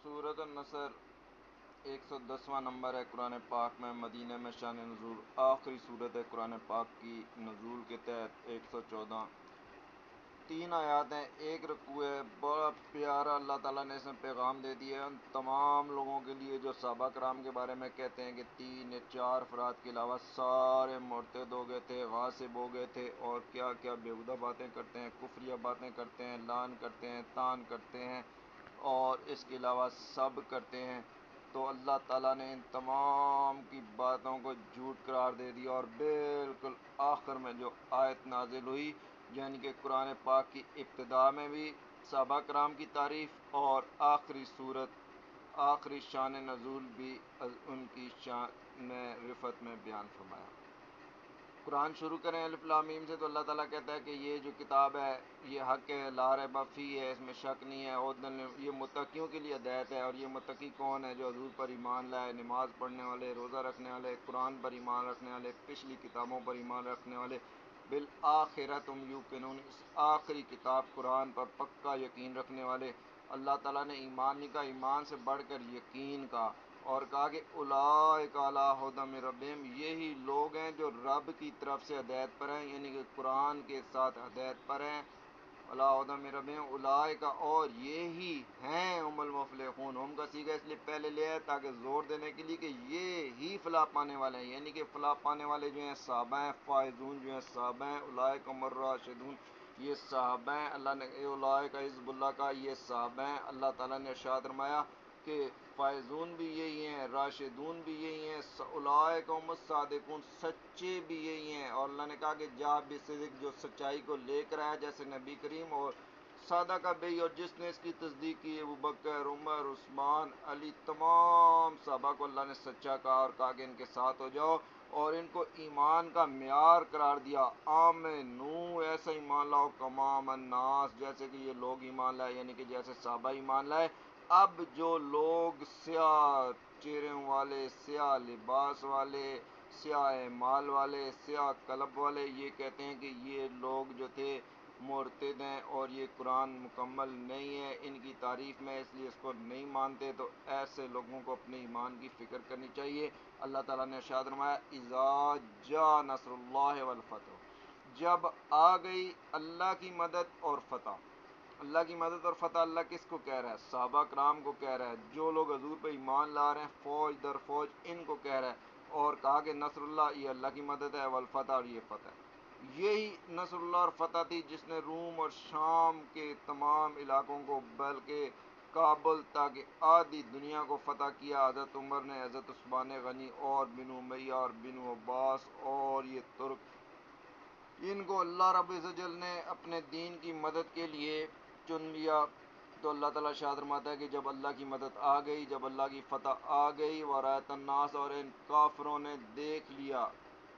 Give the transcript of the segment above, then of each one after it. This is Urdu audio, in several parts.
سورۃ النصر 110واں نمبر ہے قرآن پاک میں، مدینہ میں شان نزول آخری صورت ہے قرآن پاک کی نزول کے تحت 114 تین آیات ہیں، ایک رکوع ہے، بڑا پیارا اللہ تعالیٰ نے اس میں پیغام دے دیا ہے ان تمام لوگوں کے لیے جو صحابہ کرام کے بارے میں کہتے ہیں کہ 3 یا 4 افراد کے علاوہ سارے مرتد ہو گئے تھے، غاصب ہو گئے تھے اور کیا کیا بیہودہ باتیں کرتے ہیں، کفریہ باتیں کرتے ہیں، لعن کرتے ہیں، تان کرتے ہیں اور اس کے علاوہ سب کرتے ہیں، تو اللہ تعالیٰ نے ان تمام کی باتوں کو جھوٹ قرار دے دیا اور بالکل آخر میں جو آیت نازل ہوئی، یعنی کہ قرآن پاک کی ابتدا میں بھی صحابہ کرام کی تعریف اور آخری صورت آخری شان نزول بھی ان کی شان میں رفعت میں بیان فرمایا۔ قرآن شروع کریں الف لام میم سے، تو اللہ تعالیٰ کہتا ہے کہ یہ جو کتاب ہے یہ حق ہے، لا ریب فیہ ہے، اس میں شک نہیں ہے، یہ متقیوں کے لیے ہدایت ہے۔ اور یہ متقی کون ہے؟ جو حضور پر ایمان لائے، نماز پڑھنے والے، روزہ رکھنے والے، قرآن پر ایمان رکھنے والے، پچھلی کتابوں پر ایمان رکھنے والے، بالآخرۃ ہم یوقنون، اس آخری کتاب قرآن پر پکا یقین رکھنے والے۔ اللہ تعالیٰ نے ایمان نہیں کہا، ایمان سے بڑھ کر یقین کا، اور کہا کہ اولئک علی ھدی من ربہم، یہی لوگ ہیں جو رب کی طرف سے ہدایت پر ہیں، یعنی کہ قرآن کے ساتھ ہدایت پر ہیں۔ علی ھدی من ربہم اولئک، اور یہی ہیں هم المفلحون، ہم کا صیغہ اس لیے پہلے لے آئے تاکہ زور دینے کے لیے کہ یہ ہی فلاح پانے والے ہیں، یعنی کہ فلاح پانے والے جو ہیں صحابہ ہیں، فائزون جو ہیں صحابہ ہیں، اولئک هم الراشدون، یہ صحابہ ہیں۔ اللہ نے اولئک حزب اللہ کا، یہ صحابہ ہیں۔ اللہ تعالیٰ نے ارشاد فرمایا کہ فائزون بھی یہی ہیں، راشدون بھی یہی ہیں، اولئک هم الصادقون، سچے بھی یہی ہیں۔ اور اللہ نے کہا کہ جا بصدق، جو سچائی کو لے کر آیا، جیسے نبی کریم، اور سادہ کا بھئی، اور جس نے اس کی تصدیق کی، ابوبکر، عمر، عثمان، علی، تمام صحابہ کو اللہ نے سچا کہا اور کہا کہ ان کے ساتھ ہو جاؤ، اور ان کو ایمان کا معیار قرار دیا۔ آمنو، ایسا ایمان لاؤ، کما آمن الناس، جیسے کہ یہ لوگ ایمان لائے، یعنی کہ جیسے صحابہ ایمان لائے۔ اب جو لوگ سیاہ چہروں والے، سیاہ لباس والے، سیاہ مال والے، سیاہ قلب والے یہ کہتے ہیں کہ یہ لوگ جو تھے مرتد ہیں اور یہ قرآن مکمل نہیں ہے ان کی تعریف میں، اس لیے اس کو نہیں مانتے، تو ایسے لوگوں کو اپنے ایمان کی فکر کرنی چاہیے۔ اللہ تعالیٰ نے ارشاد فرمایا اذا جاء نصر اللہ والفتح، جب آ گئی اللہ کی مدد اور فتح۔ اللہ کی مدد اور فتح اللہ کس کو کہہ رہا ہے؟ صحابہ کرام کو کہہ رہا ہے، جو لوگ حضور پہ ایمان لا رہے ہیں فوج در فوج، ان کو کہہ رہا ہے، اور کہا کہ نصر اللہ یہ اللہ کی مدد ہے، والفتح اور یہ فتح ہے۔ یہی نصر اللہ اور فتح تھی جس نے روم اور شام کے تمام علاقوں کو، بلکہ کابل تاکہ آدھی دنیا کو فتح کیا۔ حضرت عمر نے، حضرت عثمان غنی اور بن امیہ اور بن عباس اور یہ ترک، ان کو اللہ رب العزت نے اپنے دین کی مدد کے لیے چن لیا۔ تو اللہ تعالیٰ ارشاد فرماتا ہے کہ جب اللہ کی مدد آ گئی، جب اللہ کی فتح آ گئی، ورأیت الناس، اور ان کافروں نے دیکھ لیا،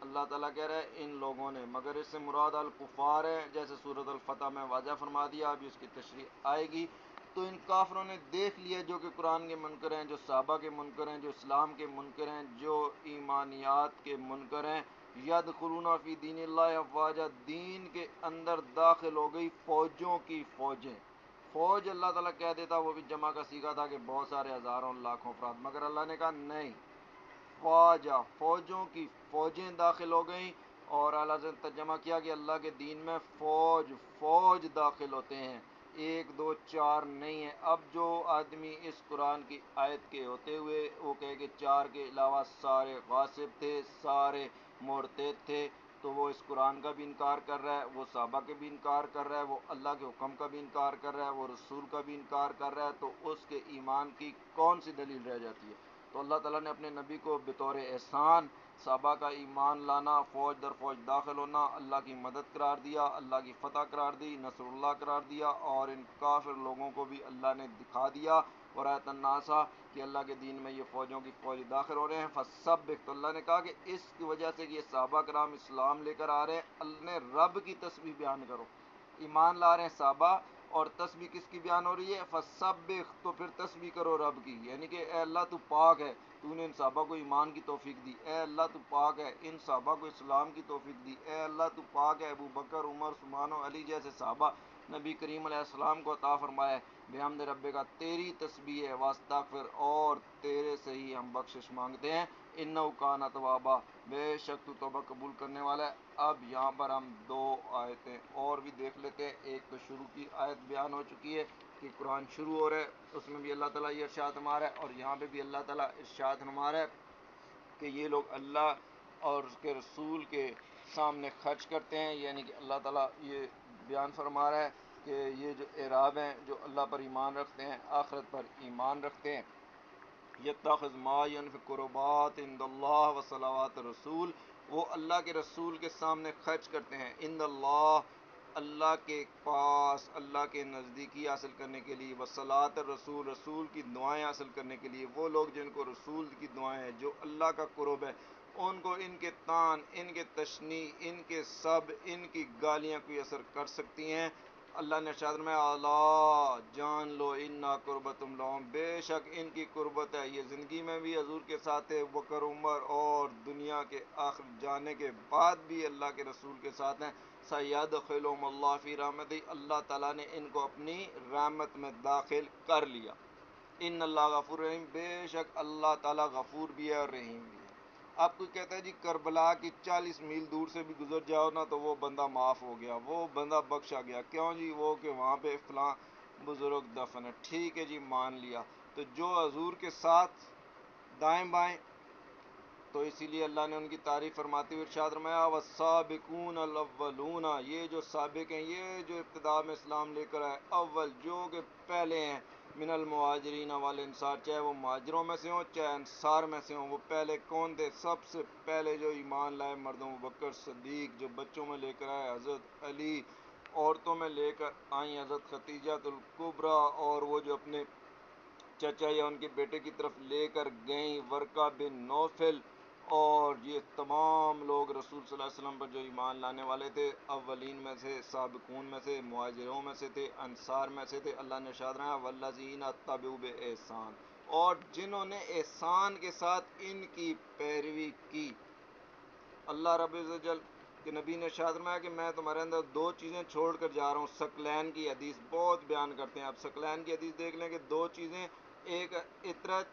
اللہ تعالیٰ کہہ رہا ہے ان لوگوں نے، مگر اس سے مراد الکفار ہے، جیسے سورۃ الفتح میں واضح فرما دیا، ابھی اس کی تشریح آئے گی۔ تو ان کافروں نے دیکھ لیا جو کہ قرآن کے منکر ہیں، جو صحابہ کے منکر ہیں، جو اسلام کے منکر ہیں، جو ایمانیات کے منکر ہیں، یدخلون فی دین اللہ افواجا، دین کے اندر داخل ہو گئی فوجوں کی فوجیں۔ فوج اللہ تعالیٰ کہہ دیتا، وہ بھی جمع کا صیغہ تھا کہ بہت سارے ہزاروں لاکھوں افراد، مگر اللہ نے کہا نہیں، فوجا، فوجوں کی فوجیں داخل ہو گئیں، اور اعلیٰ سے ترجمہ کیا کہ اللہ کے دین میں فوج فوج داخل ہوتے ہیں، ایک دو چار نہیں ہے۔ اب جو آدمی اس قرآن کی آیت کے ہوتے ہوئے وہ کہے کہ 4 کے علاوہ سارے غاصب تھے، سارے مرتد تھے، تو وہ اس قرآن کا بھی انکار کر رہا ہے، وہ صحابہ کے بھی انکار کر رہا ہے، وہ اللہ کے حکم کا بھی انکار کر رہا ہے، وہ رسول کا بھی انکار کر رہا ہے، تو اس کے ایمان کی کون سی دلیل رہ جاتی ہے؟ تو اللہ تعالیٰ نے اپنے نبی کو بطور احسان صحابہ کا ایمان لانا، فوج در فوج داخل ہونا، اللہ کی مدد قرار دیا، اللہ کی فتح قرار دی، نصر اللہ قرار دیا، اور ان کافر لوگوں کو بھی اللہ نے دکھا دیا ورایت الناسا کہ اللہ کے دین میں یہ فوجوں کی فوج داخل ہو رہے ہیں۔ فسبح، تو اللہ نے کہا کہ اس کی وجہ سے کہ یہ صحابہ کرام اسلام لے کر آ رہے ہیں، اللہ نے رب کی تسبیح بیان کرو، ایمان لا رہے ہیں صحابہ، اور تسبیح کس کی بیان ہو رہی ہے؟ فسبح، تو پھر تسبیح کرو رب کی، یعنی کہ اے اللہ تو پاک ہے، تو نے ان صحابہ کو ایمان کی توفیق دی، اے اللہ تو پاک ہے، ان صحابہ کو اسلام کی توفیق دی، اے اللہ تو پاک ہے، ابو بکر، عمر، عثمان و علی جیسے صحابہ نبی کریم علیہ السلام کو عطا فرمائے۔ بحمد رب کا تیری تسبیح واستغفر، اور تیرے سے ہی ہم بخشش مانگتے ہیں۔ انہ کان توابا، بے شک تو توبہ قبول کرنے والا ہے۔ اب یہاں پر ہم دو آیتیں اور بھی دیکھ لیتے ہیں۔ ایک تو شروع کی آیت بیان ہو چکی ہے کہ قرآن شروع ہو رہا ہے، اس میں بھی اللہ تعالیٰ یہ ارشاد فرما رہا ہے، اور یہاں پہ بھی اللہ تعالیٰ ارشاد فرما رہا ہے کہ یہ لوگ اللہ اور اس کے رسول کے سامنے خرچ کرتے ہیں، یعنی کہ اللہ تعالیٰ یہ بیان فرما رہا ہے کہ یہ جو اعراب ہیں، جو اللہ پر ایمان رکھتے ہیں، آخرت پر ایمان رکھتے ہیں، یتخذ ما ينفق قربات عند اللہ و صلوات الرسول، وہ اللہ کے رسول کے سامنے خرچ کرتے ہیں، عند اللہ، اللہ کے پاس، اللہ کے نزدیکی حاصل کرنے کے لیے، وصلاۃ الرسول، رسول کی دعائیں حاصل کرنے کے لیے۔ وہ لوگ جن کو رسول کی دعائیں ہیں، جو اللہ کا قرب ہے، ان کو ان کے تان، ان کے تشنیع، ان کے سب، ان کی گالیاں کوئی اثر کر سکتی ہیں۔ اللہ نے ارشاد میں اعلیٰ جان لو انا قربتم لہم، بے شک ان کی قربت ہے، یہ زندگی میں بھی حضور کے ساتھ ہے، بکر عمر، اور دنیا کے آخر جانے کے بعد بھی اللہ کے رسول کے ساتھ ہیں۔ سیدخلہم اللہ فی رحمتہ، اللہ تعالیٰ نے ان کو اپنی رحمت میں داخل کر لیا۔ ان اللہ غفور رحیم، بے شک اللہ تعالیٰ غفور بھی ہے اور رحیم بھی ہے۔ اب کوئی کہتا ہے جی کربلا کی 40 میل دور سے بھی گزر جاؤ نا تو وہ بندہ معاف ہو گیا، وہ بندہ بخشا گیا، کیوں جی؟ وہ کہ وہاں پہ فلاں بزرگ دفن ہے، ٹھیک ہے جی مان لیا۔ تو جو حضور کے ساتھ دائیں بائیں، تو اسی لیے اللہ نے ان کی تعریف فرماتے ہوئے ارشاد فرمایا والسابقون الاولون، یہ جو سابق ہیں، یہ جو ابتدا میں اسلام لے کر آئے، اول جو کہ پہلے ہیں، من المہاجرین والانصار، چاہے وہ مہاجروں میں سے ہوں چاہے انصار میں سے ہوں۔ وہ پہلے کون تھے؟ سب سے پہلے جو ایمان لائے مردوں، بکر صدیق، جو بچوں میں لے کر آئے حضرت علی، عورتوں میں لے کر آئیں حضرت خدیجہ الکبریٰ، اور وہ جو اپنے چچا یا ان کے بیٹے کی طرف لے کر گئیں ورقہ بن نوفل، اور یہ تمام لوگ رسول صلی اللہ علیہ وسلم پر جو ایمان لانے والے تھے، اولین میں سے، سابقون میں سے، مہاجروں میں سے تھے، انصار میں سے تھے۔ اللہ نے ارشاد فرمایا والذین اتبعوا باحسان، اور جنہوں نے احسان کے ساتھ ان کی پیروی کی۔ اللہ رب العزت جل کہ نبی نے ارشاد فرمایا کہ میں تمہارے اندر دو چیزیں چھوڑ کر جا رہا ہوں۔ ثقلین کی حدیث بہت بیان کرتے ہیں، آپ ثقلین کی حدیث دیکھ لیں کہ دو چیزیں، ایک عطرت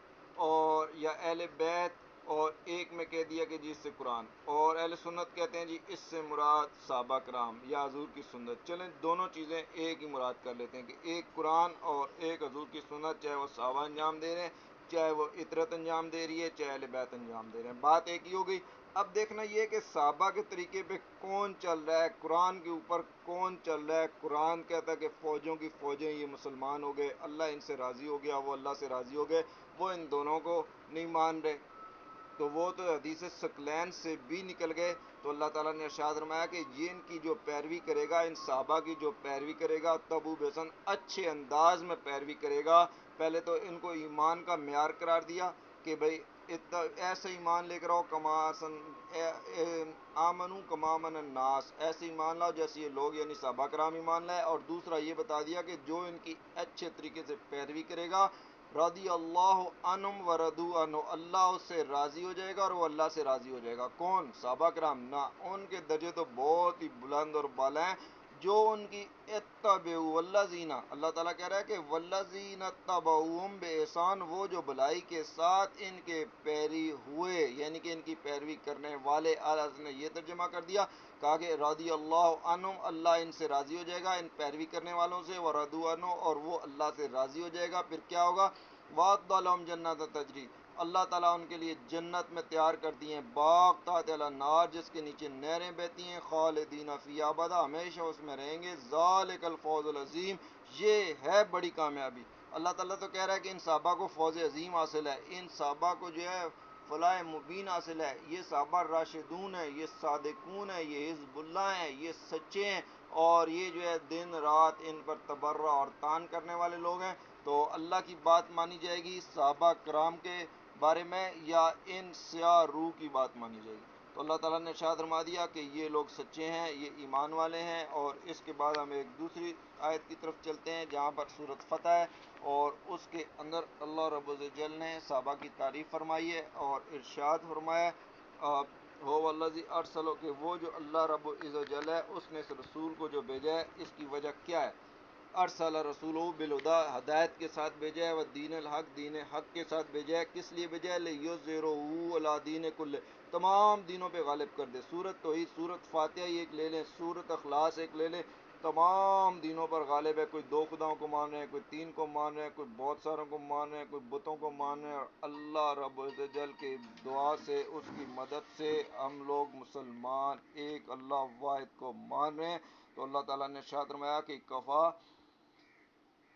اور یا اہل بیت، اور ایک میں کہہ دیا کہ جی اس سے قرآن، اور اہل سنت کہتے ہیں جی اس سے مراد صحابہ کرام یا حضور کی سنت۔ چلیں دونوں چیزیں ایک ہی مراد کر لیتے ہیں کہ ایک قرآن اور ایک حضور کی سنت، چاہے وہ صحابہ انجام دے رہے ہیں، چاہے وہ عطرت انجام دے رہی ہے، چاہے اہل بیت انجام دے رہے ہیں، بات ایک ہی ہو گئی۔ اب دیکھنا یہ کہ صحابہ کے طریقے پہ کون چل رہا ہے، قرآن کے اوپر کون چل رہا ہے۔ قرآن کہتا ہے کہ فوجوں کی فوجیں یہ مسلمان ہو گئے، اللہ ان سے راضی ہو گیا، وہ اللہ سے راضی ہو گئے، وہ ان دونوں کو نہیں مان رہے، تو وہ تو حدیث ثقلین سے بھی نکل گئے۔ تو اللہ تعالیٰ نے ارشاد فرمایا کہ یہ ان کی جو پیروی کرے گا، ان صحابہ کی جو پیروی کرے گا، تبو بسن اچھے انداز میں پیروی کرے گا۔ پہلے تو ان کو ایمان کا معیار قرار دیا کہ بھئی ایسے ایمان لے کر آؤ آمنو کما آمن الناس، ایسے ایمان لاؤ جیسے یہ لوگ یعنی صحابہ کرام ایمان لائے۔ اور دوسرا یہ بتا دیا کہ جو ان کی اچھے طریقے سے پیروی کرے گا، رضی اللہ عنہم ورضوا عنہ، اللہ اس سے راضی ہو جائے گا اور وہ اللہ سے راضی ہو جائے گا۔ کون؟ صحابہ کرام، نہ ان کے درجے تو بہت ہی بلند اور بالا ہیں، جو ان کی اتبعوا والذین، اللہ تعالیٰ کہہ رہا ہے کہ والذین اتبعوہم باحسان، وہ جو بھلائی کے ساتھ ان کے پیری ہوئے، یعنی کہ ان کی پیروی کرنے والے۔ اعلیٰ نے یہ ترجمہ کر دیا، کہا کہ رضی اللہ عنہم، اللہ ان سے راضی ہو جائے گا ان پیروی کرنے والوں سے، ورضوا عنہ، اور وہ اللہ سے راضی ہو جائے گا۔ پھر کیا ہوگا؟ وَأَعَدَّ لَهُمْ جَنَّاتٍ تَجْرِی، اللہ تعالیٰ ان کے لیے جنت میں تیار کر دی ہیں باغ تحت الانہار، جس کے نیچے نہریں بہتی ہیں، خالدین فیہا ابدا، ہمیشہ اس میں رہیں گے۔ ذالک الفوز العظیم، یہ ہے بڑی کامیابی۔ اللہ تعالیٰ تو کہہ رہا ہے کہ ان صحابہ کو فوز عظیم حاصل ہے، ان صحابہ کو جو ہے فلاح مبین حاصل ہے، یہ صحابہ راشدون ہیں، یہ صادقون ہیں، یہ حزب اللہ ہیں، یہ سچے ہیں، اور یہ جو ہے دن رات ان پر تبرہ اور تان کرنے والے لوگ ہیں۔ تو اللہ کی بات مانی جائے گی صحابہ کرام کے بارے میں، یا ان سیاہ روح کی بات مانی جائے گی؟ تو اللہ تعالیٰ نے ارشاد فرما دیا کہ یہ لوگ سچے ہیں، یہ ایمان والے ہیں۔ اور اس کے بعد ہم ایک دوسری آیت کی طرف چلتے ہیں جہاں پر سورۃ فتح ہے، اور اس کے اندر اللہ رب الجل نے صحابہ کی تعریف فرمائی ہے اور ارشاد فرمایا ہو والذی ارسلہ، کہ وہ جو اللہ رب العزت ہے اس نے اس رسول کو جو بھیجا ہے، اس کی وجہ کیا ہے؟ ارسل رسول بالہدا ہدایت کے ساتھ بھیجا ہے، و دین الحق دین حق کے ساتھ بھیجا ہے. کس لیے بھیجا ہے؟ لیظہرہ علی دین کلہ، تمام دینوں پہ غالب کر دے. سورت توحید، سورت فاتحہ ایک لے لیں، سورت اخلاص ایک لے لیں، تمام دینوں پر غالب ہے. کوئی دو خداؤں کو مان رہے ہیں، کوئی تین کو مان رہے ہیں، کوئی بہت ساروں کو مان رہے ہیں، کوئی بتوں کو مان رہے ہیں، اور اللہ رب الجل کی دعا سے، اس کی مدد سے ہم لوگ مسلمان ایک اللہ واحد کو مان رہے ہیں. تو اللہ تعالیٰ نے ارشاد فرمایا کہ کفا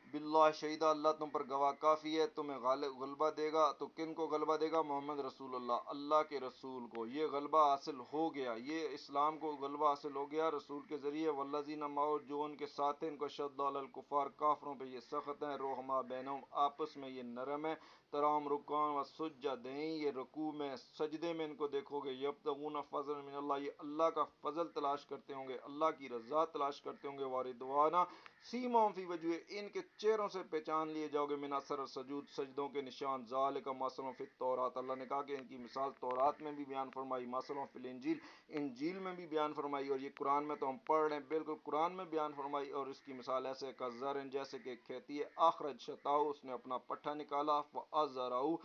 باللہ شہیدہ، اللہ تم پر گواہ کافی ہے، تمہیں غلبہ دے گا. تو کن کو غلبہ دے گا؟ محمد رسول اللہ، اللہ کے رسول کو. یہ غلبہ حاصل ہو گیا، یہ اسلام کو غلبہ حاصل ہو گیا رسول کے ذریعے. والذین معہ، جو ان کے ساتھ ہیں، ان کو شد علی الکفار، کافروں پہ یہ سخت ہیں. رحماء بینہم، آپس میں یہ نرم ہے. تراہم رکعا و سجدا، یہ رکوع میں سجدے میں ان کو دیکھو گے. یبتغون فضلا من اللہ، یہ اللہ کا فضل تلاش کرتے ہوں گے، اللہ کی رضا تلاش کرتے ہوں گے. ورضوانا سیماہم فی وجوہہم، ان کے چہروں سے پہچان لیے جاؤ گے. من اثر السجود، سجدوں کے نشان. ذالک مثل فی التوراۃ، اللہ نے کہا کہ ان کی مثال تورات میں بھی بیان فرمائی. مثل فی الانجیل، انجیل میں بھی بیان فرمائی. اور یہ قرآن میں تو ہم پڑھ رہے ہیں، بالکل قرآن میں بیان فرمائی. اور اس کی مثال ایسے کزرع، جیسے کہ کھیتی ہے. اخرج شطاؤ، اس نے اپنا پٹھا نکالا. فازرعہ،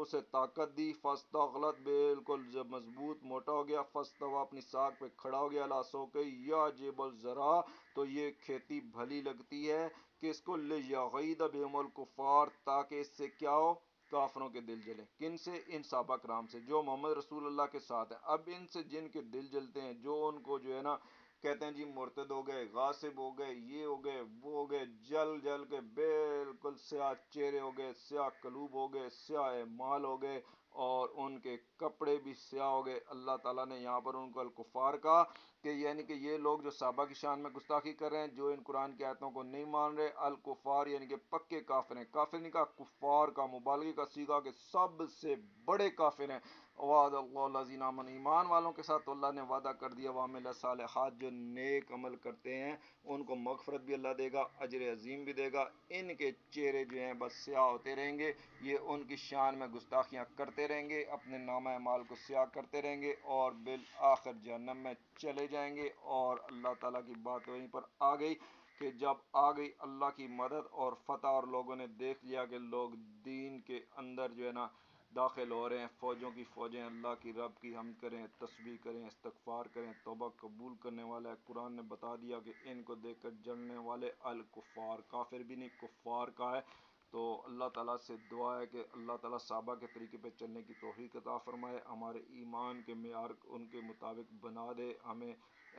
اسے طاقت دی. فاستغلظ، بالکل جب مضبوط موٹا ہو گیا. فاستوی، اپنی ساکھ پہ کھڑا ہو گیا. علی سوقہ یعجب الزراع، تو یہ کھیتی بھلی لگتی ہے کس کو؟ لیغیظ بہم الکفار، تاکہ اس سے کیا ہو؟ کافروں کے دل جلیں. کن سے؟ ان صحابہ کرام سے جو محمد رسول اللہ کے ساتھ ہیں. اب ان سے جن کے دل جلتے ہیں، جو ان کو جو ہے نا کہتے ہیں جی مرتد ہو گئے، غاصب ہو گئے، یہ ہو گئے، وہ ہو گئے، جل جل کے بالکل سیاہ چہرے ہو گئے، سیاہ قلوب ہو گئے، سیاہ مال ہو گئے، اور ان کے کپڑے بھی سیاہ ہو گئے. اللہ تعالیٰ نے یہاں پر ان کو الکفار کہا، کہ یعنی کہ یہ لوگ جو صحابہ کی شان میں گستاخی کر رہے ہیں، جو ان قرآن کی آیتوں کو نہیں مان رہے. الکفار یعنی کہ پکے کافر ہیں. کافر نہیں کہا، کفار کا مبالغے کا صیغہ، کہ سب سے بڑے کافر ہیں. وعد اللہ الذین آمنوا، ایمان والوں کے ساتھ اللہ نے وعدہ کر دیا. وعمل الصالحات، جو نیک عمل کرتے ہیں ان کو مغفرت بھی اللہ دے گا، اجر عظیم بھی دے گا. ان کے چہرے جو ہیں بس سیاہ ہوتے رہیں گے، یہ ان کی شان میں گستاخیاں کرتے رہیں گے، اپنے نامہ اعمال کو سیاہ کرتے رہیں گے، اور بالآخر جہنم میں چلے جائیں گے. اور اللہ تعالیٰ کی بات وہیں پر آ گئی کہ جب آ گئی اللہ کی مدد اور فتح، اور لوگوں نے دیکھ لیا کہ لوگ دین کے اندر جو ہے نا داخل ہو رہے ہیں، فوجوں کی فوجیں اللہ کی رب کی حمد کریں، تسبیح کریں، استغفار کریں، توبہ قبول کرنے والا ہے. قرآن نے بتا دیا کہ ان کو دیکھ کر جلنے والے الکفار، کافر بھی نہیں، کفار کا ہے. تو اللہ تعالیٰ سے دعا ہے کہ اللہ تعالیٰ صحابہ کے طریقے پہ چلنے کی توفیق عطا فرمائے، ہمارے ایمان کے معیار ان کے مطابق بنا دے. ہمیں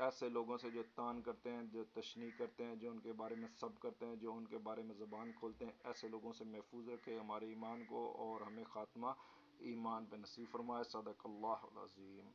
ایسے لوگوں سے جو تان کرتے ہیں، جو تشنیع کرتے ہیں، جو ان کے بارے میں سب کرتے ہیں، جو ان کے بارے میں زبان کھولتے ہیں، ایسے لوگوں سے محفوظ رکھے ہمارے ایمان کو، اور ہمیں خاتمہ ایمان پہ نصیب فرمائے. صدق اللہ العظیم.